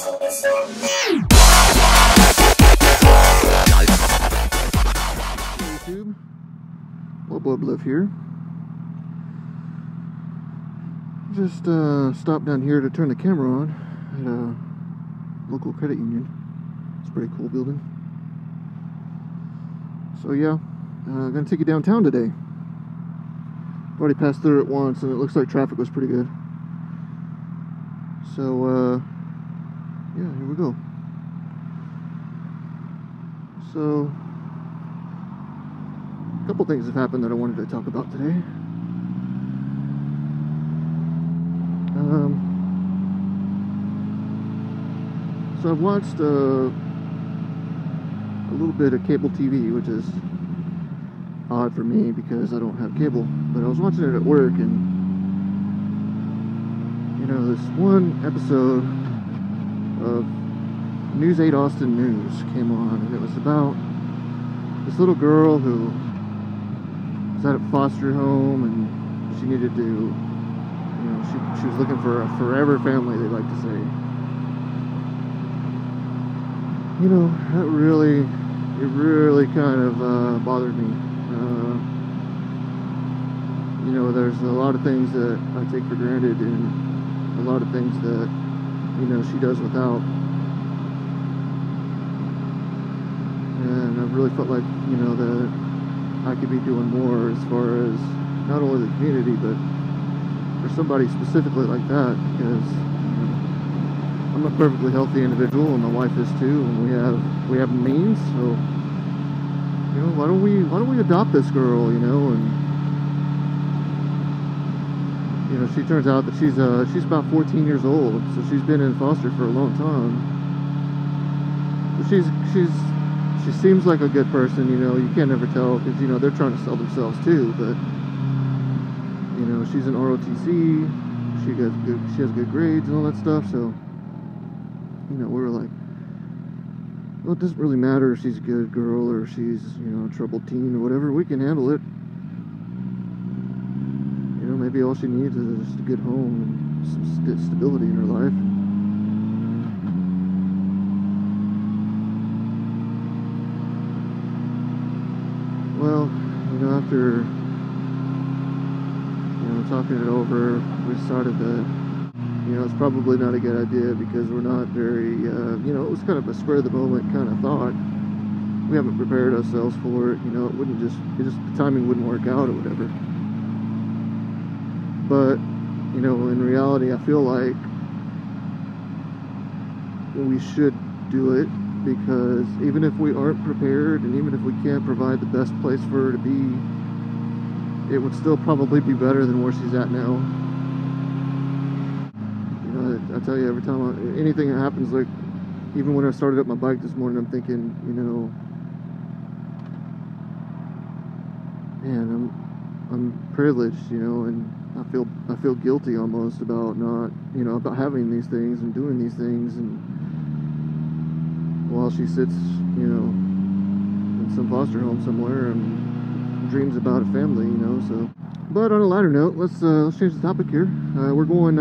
YouTube, Love here. Just stopped down here to turn the camera on at a local credit union. It's a pretty cool building. So yeah, I'm gonna take you downtown today. I've already passed through it once and it looks like traffic was pretty good. So yeah, here we go. So a couple things have happened that I wanted to talk about today. So I've watched a little bit of cable TV, which is odd for me because I don't have cable, but I was watching it at work, and you know, this one episode of News 8 Austin News came on, and it was about this little girl who was at a foster home, and she needed to, you know, she was looking for a forever family, they like to say. You know, that really, it really kind of bothered me. You know, there's a lot of things that I take for granted, and a lot of things that, you know, she does without. And I've really felt like, you know, that I could be doing more as far as not only the community, but for somebody specifically like that, because I'm a perfectly healthy individual, and my wife is too, and we have means. So, you know, why don't we adopt this girl, you know? And you know, she turns out that she's about 14 years old, so she's been in foster for a long time. But she seems like a good person, you know. You can't ever tell, because, you know, they're trying to sell themselves too. But you know, she's an ROTC. She has good grades and all that stuff. So, you know, we were like, well, it doesn't really matter if she's a good girl or she's, you know, a troubled teen or whatever. We can handle it. You know, maybe all she needs is just a good home and some stability in her life. Well, you know, after, you know, talking it over, we decided that, you know, it's probably not a good idea because we're not very, you know, it was kind of a spur of the moment kind of thought. We haven't prepared ourselves for it, you know, the timing wouldn't work out or whatever. But, you know, in reality, I feel like we should do it, because even if we aren't prepared and even if we can't provide the best place for her to be, it would still probably be better than where she's at now. I tell you, every time anything that happens, like even when I started up my bike this morning, I'm thinking, you know, man, I'm privileged, you know, and I feel guilty almost about not, you know, about having these things and doing these things, and while she sits, you know, in some foster home somewhere and dreams about a family, you know. So, but on a lighter note, let's change the topic here. We're going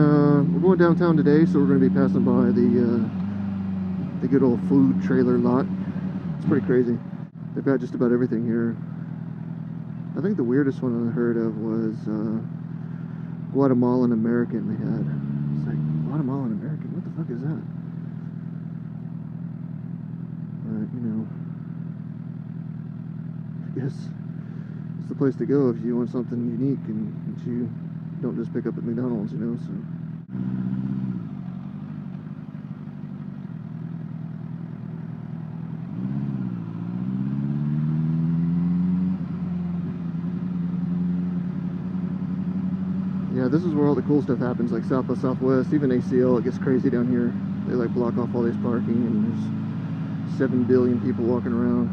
downtown today, so we're going to be passing by the good old food trailer lot. It's pretty crazy. They've got just about everything here. I think the weirdest one I heard of was Guatemalan American. They had. It's like, Guatemalan American? What the fuck is that? But, you know, I guess it's the place to go if you want something unique and you don't just pick up at McDonald's, you know. So yeah, this is where all the cool stuff happens, like South by Southwest, even ACL. It gets crazy down here. They like block off all this parking, and there's 7 billion people walking around.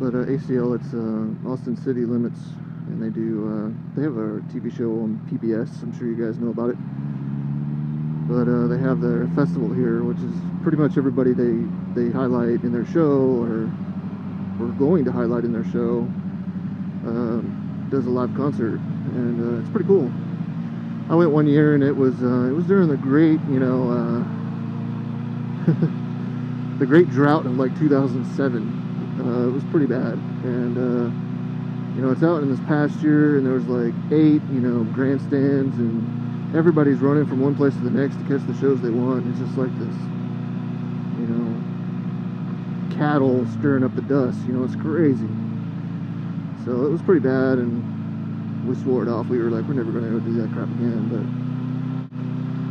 But ACL, it's Austin City Limits, and they have a TV show on PBS. I'm sure you guys know about it. But they have their festival here, which is pretty much everybody they highlight in their show, or going to highlight in their show, does a live concert, and it's pretty cool. I went one year, and it was during the great, you know, the great drought of like 2007. It was pretty bad, and you know, it's out in this pasture, and there was like 8, you know, grandstands, and everybody's running from one place to the next to catch the shows they want. It's just like this, you know, cattle stirring up the dust. You know, it's crazy. So it was pretty bad, and we swore it off. We were like, we're never going to do that crap again. But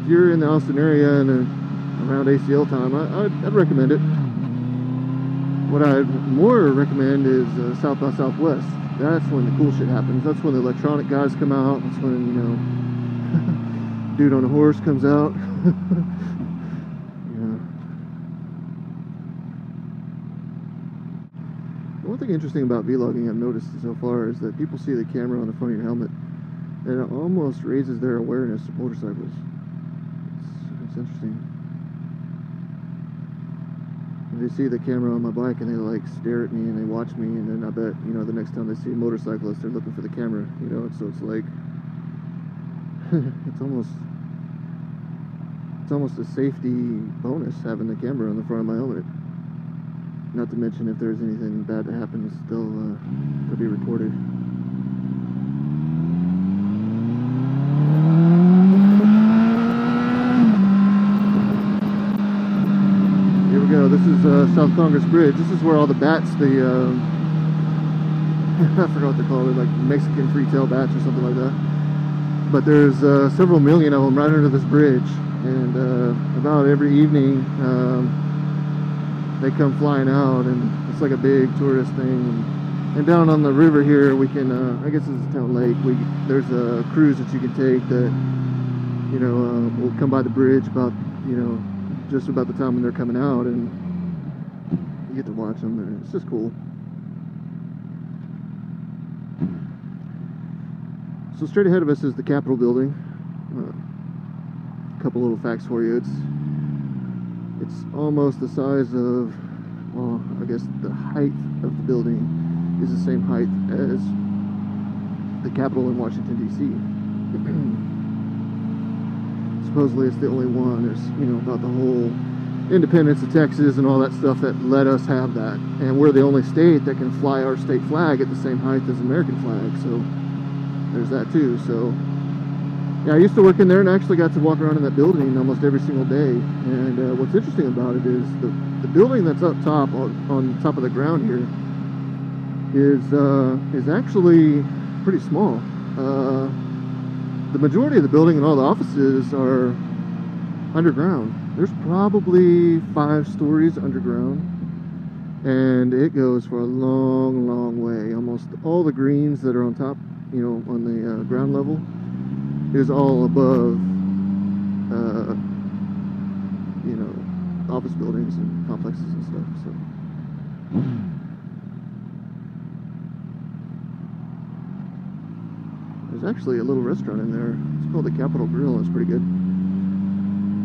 if you're in the Austin area and around ACL time, I'd recommend it. What I'd more recommend is South by Southwest. That's when the cool shit happens. That's when the electronic guys come out. That's when, you know, dude on a horse comes out. Yeah. One thing interesting about vlogging I've noticed so far is that people see the camera on the front of your helmet, and it almost raises their awareness of motorcycles. It's interesting. They see the camera on my bike and they like stare at me and they watch me, and then I bet, you know, the next time they see a motorcyclist, they're looking for the camera, you know. So it's like it's almost a safety bonus having the camera on the front of my helmet. Not to mention, if there's anything bad that happens, they'll be recorded. This is South Congress Bridge. This is where all the bats, I forgot what they're called, like Mexican free-tail bats or something like that. But there's several million of them right under this bridge, and about every evening they come flying out, and it's like a big tourist thing. And down on the river here, we can, I guess this is a town lake, there's a cruise that you can take that, you know, will come by the bridge about, you know, just about the time when they're coming out, and you get to watch them, and it's just cool. So straight ahead of us is the Capitol building. A couple little facts for you. It's almost the size of, well, I guess the height of the building is the same height as the Capitol in Washington, D.C. Supposedly it's the only one. There's, you know, about the whole independence of Texas and all that stuff that let us have that, and we're the only state that can fly our state flag at the same height as the American flag, so there's that too. So yeah, I used to work in there, and I actually got to walk around in that building almost every single day. And what's interesting about it is the building that's up top on top of the ground here is actually pretty small. The majority of the building and all the offices are underground. There's probably 5 stories underground, and it goes for a long, long way. Almost all the greens that are on top, you know, on the ground level, is all above, you know, office buildings and complexes and stuff. So. There's actually a little restaurant in there. It's called the Capitol Grill. It's pretty good.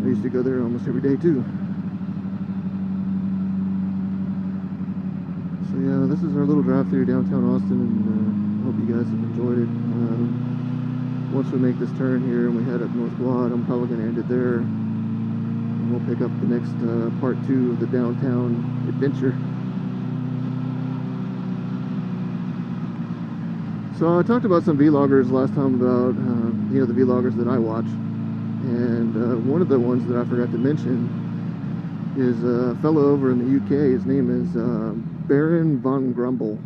I used to go there almost every day too. So yeah, this is our little drive through downtown Austin, and I hope you guys have enjoyed it. Once we make this turn here and we head up North Quad, I'm probably going to end it there. And we'll pick up the next part 2 of the downtown adventure. So I talked about some vloggers last time about, you know, the vloggers that I watch. And one of the ones that I forgot to mention is a fellow over in the UK. His name is Baron Von Grumble.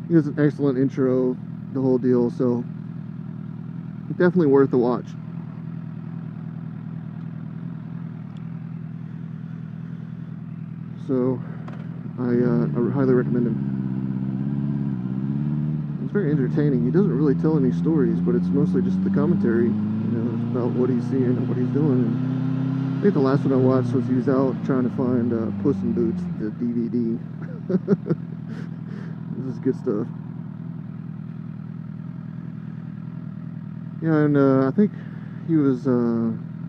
He has an excellent intro, the whole deal, so definitely worth the watch. So I highly recommend him. It's very entertaining. He doesn't really tell any stories, but it's mostly just the commentary, you know, about what he's seeing and what he's doing. And I think the last one I watched was he was out trying to find Puss in Boots, the DVD. This is good stuff. Yeah, and I think he was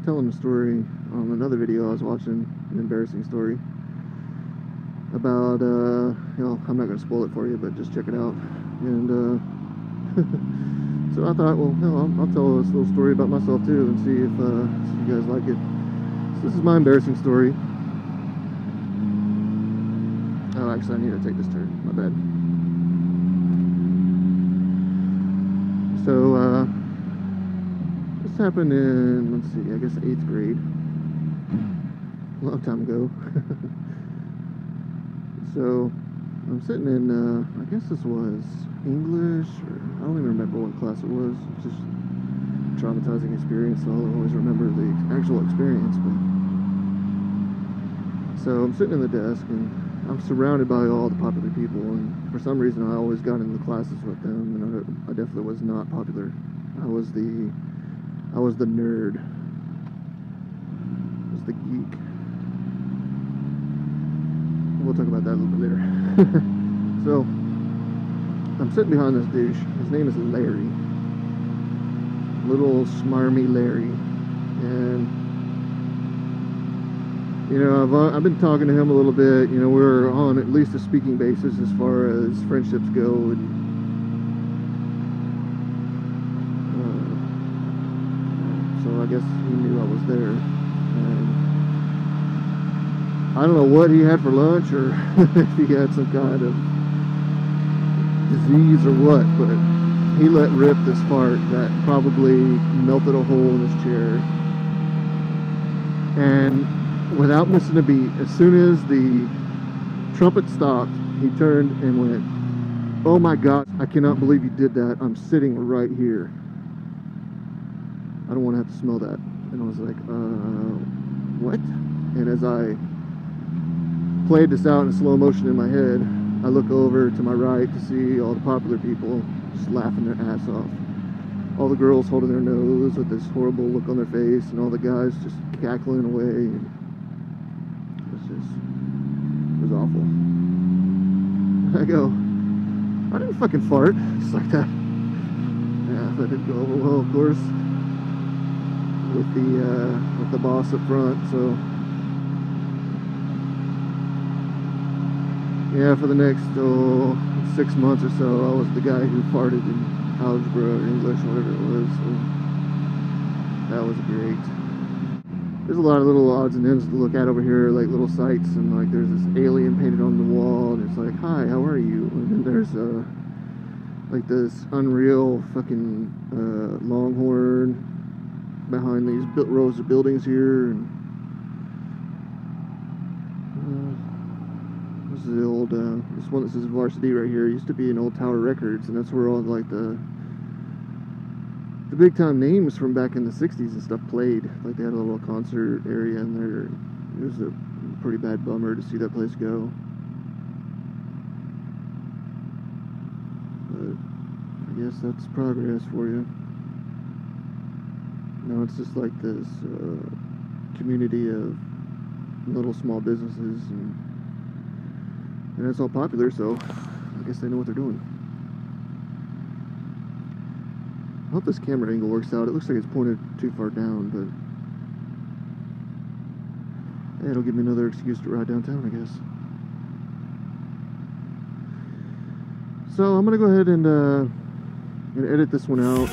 telling a story on another video I was watching, an embarrassing story about, you know, I'm not going to spoil it for you, but just check it out. And So I thought, well, hell, I'll tell this little story about myself too and see if you guys like it. So this is my embarrassing story. Oh, actually, I need to take this turn. My bad. So, this happened in, let's see, I guess 8th grade. A long time ago. So, I'm sitting in, I guess this was English, or I don't even remember what class it was. It's just a traumatizing experience, so I'll always remember the actual experience. But so I'm sitting in the desk, and I'm surrounded by all the popular people, and for some reason I always got into classes with them, and I definitely was not popular. I was the nerd. I was the geek. We'll talk about that a little bit later. So, I'm sitting behind this douche. His name is Larry. Little smarmy Larry. And, you know, I've been talking to him a little bit. You know, we're on at least a speaking basis as far as friendships go. And, so I guess he knew I was there. And I don't know what he had for lunch, or if he had some kind of disease or what, but he let rip this fart that probably melted a hole in his chair. And without missing a beat, as soon as the trumpet stopped, he turned and went, "Oh my God, I cannot believe you did that. I'm sitting right here. I don't want to have to smell that." And I was like, what? And as I played this out in slow motion in my head, I look over to my right to see all the popular people just laughing their ass off. All the girls holding their nose with this horrible look on their face, and all the guys just cackling away. And it was awful. I go, I didn't fucking fart just like that. Yeah, that didn't go over well, of course, with the boss up front. So yeah, for the next 6 months or so, I was the guy who farted in algebra or English, whatever it was. So that was great. There's a lot of little odds and ends to look at over here, like little sites, and like there's this alien painted on the wall, and it's like, "Hi, how are you?" And then there's like this unreal fucking longhorn behind these rows of buildings here, and this is the old, this one that says Varsity right here. It used to be an old Tower Records, and that's where all like the big time names from back in the 60s and stuff played. Like they had a little concert area in there. It was a pretty bad bummer to see that place go. But I guess that's progress for you. Now it's just like this community of little small businesses, and it's all popular, so I guess they know what they're doing. I hope this camera angle works out. It looks like it's pointed too far down, but hey, it'll give me another excuse to ride downtown, I guess. So I'm gonna go ahead and edit this one out.